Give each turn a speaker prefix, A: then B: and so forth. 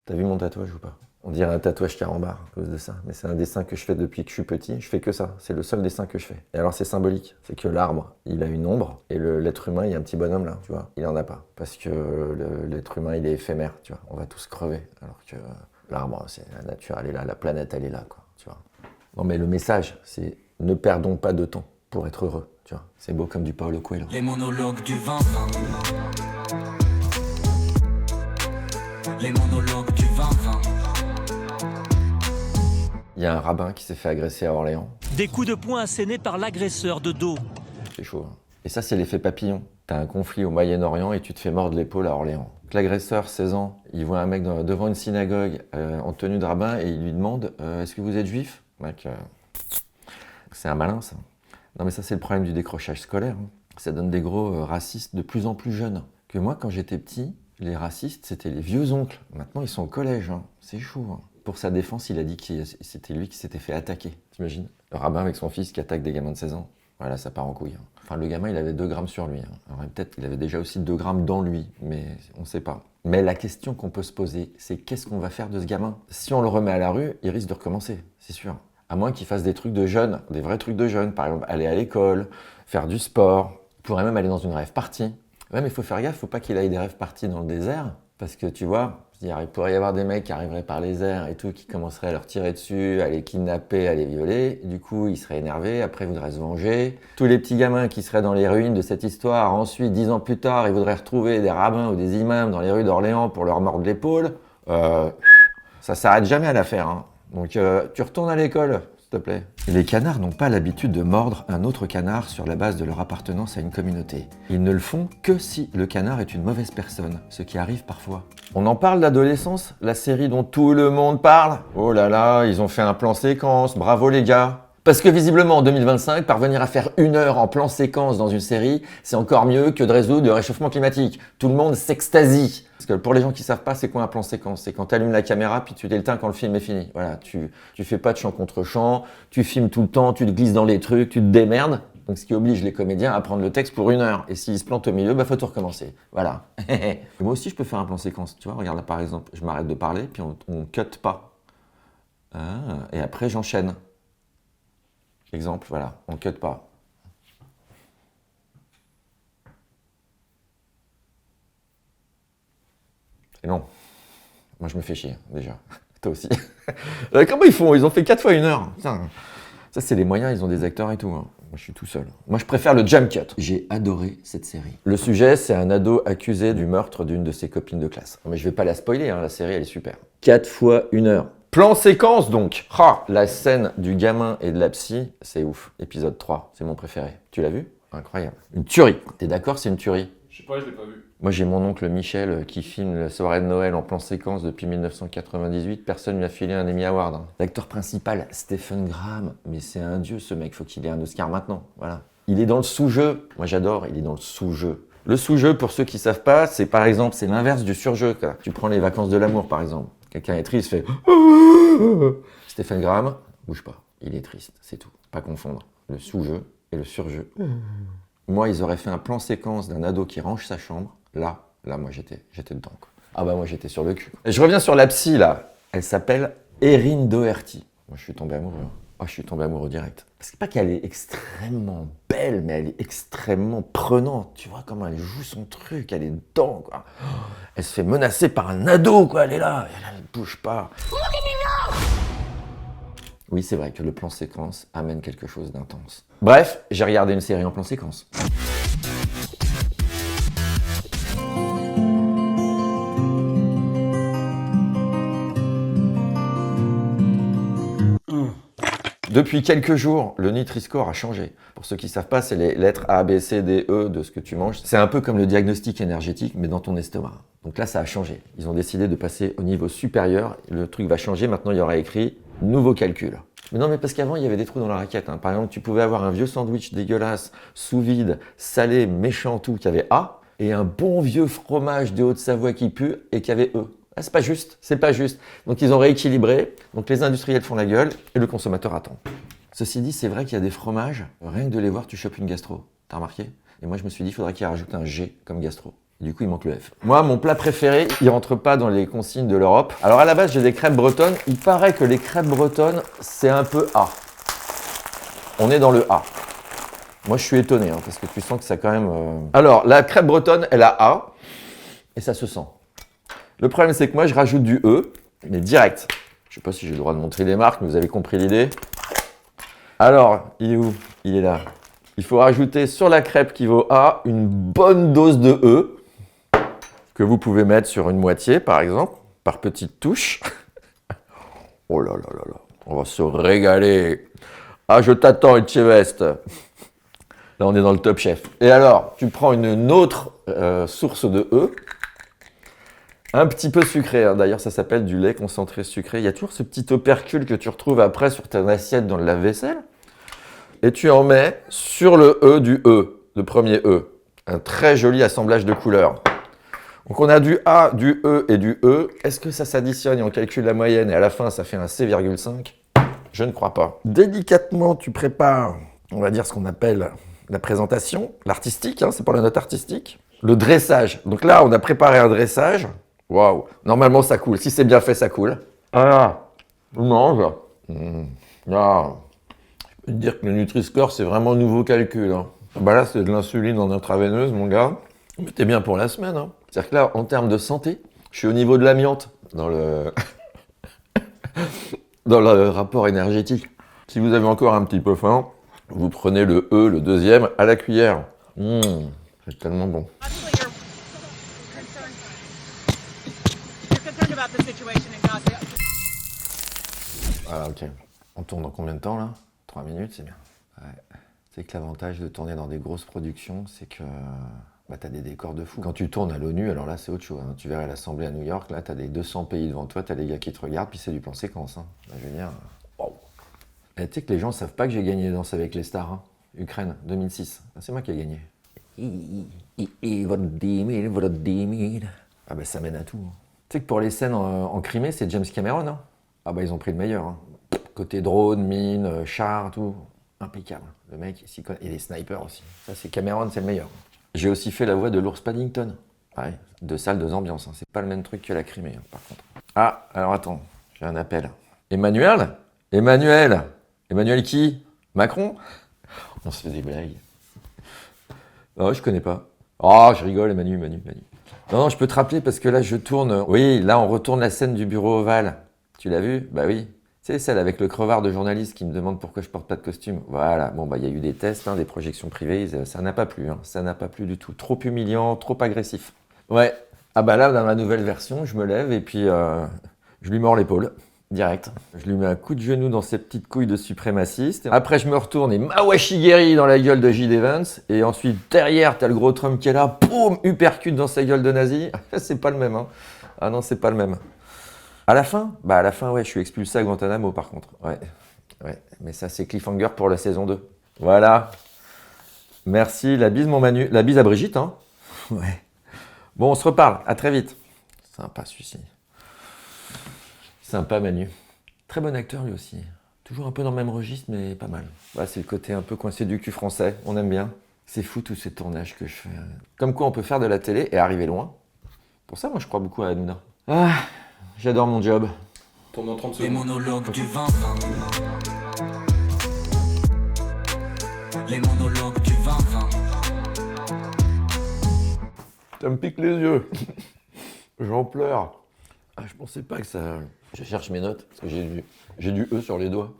A: T'as vu mon tatouage ou pas? On dirait un tatouage carambar à cause de ça. Mais c'est un dessin que je fais depuis que je suis petit. Je fais que ça. C'est le seul dessin que je fais. Et alors c'est symbolique. C'est que l'arbre, il a une ombre. Et l'être humain, il y a un petit bonhomme là, tu vois. Il en a pas. Parce que l'être humain, il est éphémère, tu vois. On va tous crever. Alors que l'arbre, c'est la nature, elle est là. La planète, elle est là, quoi. Tu vois. Non mais le message, c'est ne perdons pas de temps pour être heureux. Tu vois. C'est beau comme du Paulo Coelho.
B: Les monologues du 20-20. Les monologues du 20-20.
A: Il y a un rabbin qui s'est fait agresser à Orléans.
C: Des coups de poing assénés par l'agresseur de dos.
A: C'est chaud. Hein. Et ça, c'est l'effet papillon. T'as un conflit au Moyen-Orient et tu te fais mordre l'épaule à Orléans. L'agresseur, 16 ans, il voit un mec devant une synagogue en tenue de rabbin et il lui demande est-ce que vous êtes juif? Mec, c'est un malin, ça. Non, mais ça, c'est le problème du décrochage scolaire. Hein. Ça donne des gros racistes de plus en plus jeunes. Que moi, quand j'étais petit, les racistes, c'était les vieux oncles. Maintenant, ils sont au collège. Hein. C'est chaud. Hein. Pour sa défense, il a dit que c'était lui qui s'était fait attaquer. T'imagines? Le rabbin avec son fils qui attaque des gamins de 16 ans. Voilà, ça part en couille. Hein. Enfin, le gamin, il avait 2 grammes sur lui. Hein. Alors, peut-être qu'il avait déjà aussi 2 grammes dans lui, mais on ne sait pas. Mais la question qu'on peut se poser, c'est qu'est-ce qu'on va faire de ce gamin? Si on le remet à la rue, il risque de recommencer, c'est sûr. À moins qu'il fasse des trucs de jeunes, des vrais trucs de jeunes. Par exemple, aller à l'école, faire du sport. Il pourrait même aller dans une rave party. Ouais, mais il faut faire gaffe, il ne faut pas qu'il aille des rêves parties dans le désert. Parce que tu vois, il pourrait y avoir des mecs qui arriveraient par les airs et tout, qui commenceraient à leur tirer dessus, à les kidnapper, à les violer. Du coup, ils seraient énervés, après ils voudraient se venger. Tous les petits gamins qui seraient dans les ruines de cette histoire, ensuite, 10 ans plus tard, ils voudraient retrouver des rabbins ou des imams dans les rues d'Orléans pour leur mordre l'épaule. Ça s'arrête jamais à l'affaire. Hein. Donc, tu retournes à l'école, s'il te plaît. Et les canards n'ont pas l'habitude de mordre un autre canard sur la base de leur appartenance à une communauté. Ils ne le font que si le canard est une mauvaise personne, ce qui arrive parfois. On en parle d'adolescence, la série dont tout le monde parle. Oh là là, ils ont fait un plan séquence, bravo les gars. Parce que visiblement en 2025, parvenir à faire 1 heure en plan séquence dans une série, c'est encore mieux que de résoudre le réchauffement climatique. Tout le monde s'extasie. Parce que pour les gens qui savent pas, c'est quoi un plan séquence? C'est quand tu allumes la caméra puis tu l'éteins quand le film est fini. Voilà, tu fais pas de chant contre chant, tu filmes tout le temps, tu te glisses dans les trucs, tu te démerdes. Donc ce qui oblige les comédiens à prendre le texte pour 1 heure. Et s'ils se plantent au milieu, bah faut tout recommencer. Voilà. Moi aussi je peux faire un plan séquence. Tu vois, regarde là par exemple, je m'arrête de parler puis on cut pas. Et après j'enchaîne. Exemple, voilà, on ne cut pas. Et non, moi je me fais chier, déjà. Toi aussi. Comment ils font? Ils ont fait 4 fois 1 heure. Putain. Ça, c'est les moyens, ils ont des acteurs et tout. Hein. Moi, je suis tout seul. Moi, je préfère le jump cut. J'ai adoré cette série. Le sujet, c'est un ado accusé du meurtre d'une de ses copines de classe. Mais je vais pas la spoiler, hein, la série, elle est super. 4 fois 1 heure. Plan séquence donc. La scène du gamin et de la psy, c'est ouf. Épisode 3, c'est mon préféré. Tu l'as vu? Incroyable. Une tuerie. T'es d'accord, c'est une tuerie?
D: Je sais pas, je l'ai pas vu.
A: Moi, j'ai mon oncle Michel qui filme la soirée de Noël en plan séquence depuis 1998. Personne ne lui a filé un Emmy Award. Hein. L'acteur principal, Stephen Graham, mais c'est un dieu ce mec, faut qu'il ait un Oscar maintenant. Voilà. Il est dans le sous-jeu. Moi, j'adore, il est dans le sous-jeu. Le sous-jeu, pour ceux qui savent pas, c'est par exemple, c'est l'inverse du surjeu. Quoi. Tu prends les vacances de l'amour, par exemple. Quelqu'un est triste, fait Stephen Graham, bouge pas. Il est triste, c'est tout. Pas confondre le sous-jeu et le surjeu. Moi, ils auraient fait un plan séquence d'un ado qui range sa chambre. Là, moi, j'étais dedans. Quoi. Ah bah moi, j'étais sur le cul. Et je reviens sur la psy, là. Elle s'appelle Erin Doherty. Moi, je suis tombé amoureux. Oh, je suis tombé amoureux direct. C'est pas qu'elle est extrêmement belle, mais elle est extrêmement prenante. Tu vois comment elle joue son truc, elle est dedans, quoi. Elle se fait menacer par un ado, quoi. Elle est là, elle bouge pas. Oui, c'est vrai que le plan séquence amène quelque chose d'intense. Bref, j'ai regardé une série en plan séquence. Depuis quelques jours, le Nutri-Score a changé. Pour ceux qui ne savent pas, c'est les lettres A, B, C, D, E de ce que tu manges. C'est un peu comme le diagnostic énergétique, mais dans ton estomac. Donc là, ça a changé. Ils ont décidé de passer au niveau supérieur. Le truc va changer. Maintenant, il y aura écrit « Nouveau calcul ». Mais non, mais parce qu'avant, il y avait des trous dans la raquette. Hein. Par exemple, tu pouvais avoir un vieux sandwich dégueulasse, sous vide, salé, méchant, tout, qui avait A, et un bon vieux fromage de Haute-Savoie qui pue et qui avait E. Ah, c'est pas juste, c'est pas juste. Donc ils ont rééquilibré, donc les industriels font la gueule et le consommateur attend. Ceci dit, c'est vrai qu'il y a des fromages, rien que de les voir, tu chopes une gastro. T'as remarqué? Et moi je me suis dit, il faudrait qu'ils rajoutent un G comme gastro. Du coup, il manque le F. Moi, mon plat préféré, il rentre pas dans les consignes de l'Europe. Alors, à la base, j'ai des crêpes bretonnes. Il paraît que les crêpes bretonnes, c'est un peu A. On est dans le A. Moi, je suis étonné, parce que tu sens que ça quand même... Alors, la crêpe bretonne, elle a A, et ça se sent. Le problème, c'est que moi, je rajoute du E, mais direct. Je sais pas si j'ai le droit de montrer les marques, mais vous avez compris l'idée. Alors, il est où? Il est là. Il faut rajouter sur la crêpe qui vaut A une bonne dose de E, que vous pouvez mettre sur une moitié, par exemple, par petites touches. Oh là là là là, on va se régaler. Ah, je t'attends, Etchebest. Là, on est dans le Top Chef. Et alors, tu prends une autre source de E, un petit peu sucré. Hein. D'ailleurs, ça s'appelle du lait concentré sucré. Il y a toujours ce petit opercule que tu retrouves après sur ton assiette dans le lave-vaisselle. Et tu en mets sur le E du E, le premier E. Un très joli assemblage de couleurs. Donc, on a du A, du E et du E. Est-ce que ça s'additionne et on calcule la moyenne et à la fin, ça fait un C,5? Je ne crois pas. Délicatement, tu prépares, on va dire ce qu'on appelle la présentation, l'artistique, hein, c'est pour la note artistique. Le dressage. Donc là, on a préparé un dressage. Waouh. Normalement, ça coule. Si c'est bien fait, ça coule. Ah, on mange. Ah. Je peux te dire que le Nutri-Score, c'est vraiment un nouveau calcul. Hein. Bah là, c'est de l'insuline en intraveineuse, mon gars. Mais t'es bien pour la semaine. Hein. C'est-à-dire que là, en termes de santé, je suis au niveau de l'amiante dans le... dans le rapport énergétique. Si vous avez encore un petit peu faim, vous prenez le E, le deuxième, à la cuillère. C'est tellement bon. Voilà, ok. On tourne dans combien de temps, là? 3 minutes, c'est bien. Ouais. C'est que l'avantage de tourner dans des grosses productions, c'est que bah, tu as des décors de fou. Quand tu tournes à l'ONU, alors là, c'est autre chose. Hein. Tu verrais l'Assemblée à New York, là, tu as des 200 pays devant toi, tu as les gars qui te regardent, puis c'est du plan séquence. Hein. Bah, je veux dire, wow. Tu sais que les gens ne savent pas que j'ai gagné Danse avec les stars. Hein. Ukraine, 2006. Ah, c'est moi qui ai gagné. Ah bah ça mène à tout. Hein. Tu sais que pour les scènes en Crimée, c'est James Cameron. Hein. Ah bah ils ont pris le meilleur. Hein. Côté drone, mine, char, tout. Impeccable. Le mec, il s'y connaît. Et les snipers aussi. Ça, c'est Cameron, c'est le meilleur. J'ai aussi fait la voix de l'ours Paddington. Ouais, 2 salles, 2 ambiances. Hein. C'est pas le même truc que la Crimée, hein, par contre. Ah, alors attends, j'ai un appel. Emmanuel qui? Macron? On se fait des blagues. Oh, je connais pas. Oh, je rigole, Manu. Non, je peux te rappeler parce que là, je tourne. Oui, là, on retourne la scène du bureau ovale. Tu l'as vu? Bah oui. C'est celle avec le crevard de journaliste qui me demande pourquoi je porte pas de costume. Voilà. Bon, bah, il y a eu des tests, hein, des projections privées. Ça n'a pas plu. Hein. Ça n'a pas plu du tout. Trop humiliant, trop agressif. Ouais. Ah, bah là, dans la nouvelle version, je me lève et puis je lui mords l'épaule. Direct. Je lui mets un coup de genou dans ses petites couilles de suprémaciste. Après, je me retourne et Mawashigeri dans la gueule de J.D. Vance. Et ensuite, derrière, t'as le gros Trump qui est là. Boum, uppercut dans sa gueule de nazi. C'est pas le même, hein. Ah non, c'est pas le même. À la fin? Bah, à la fin, ouais, je suis expulsé à Guantanamo, par contre. Ouais. Mais ça, c'est cliffhanger pour la saison 2. Voilà. Merci. La bise, mon Manu. La bise à Brigitte, hein. Ouais. Bon, on se reparle. À très vite. Sympa, celui-ci. Sympa Manu. Très bon acteur lui aussi. Toujours un peu dans le même registre, mais pas mal. Bah, c'est le côté un peu coincé du cul français, on aime bien. C'est fou tous ces tournages que je fais. Comme quoi on peut faire de la télé et arriver loin. Pour ça, moi je crois beaucoup à Hanouna. Ah, j'adore mon job.
D: Tourne dans 30
B: Les
D: secondes.
B: monologues du 20-20. Les monologues du 20-20.
A: Ça me pique les yeux. J'en pleure. Ah, je pensais pas que ça... Je cherche mes notes, parce que j'ai du E sur les doigts.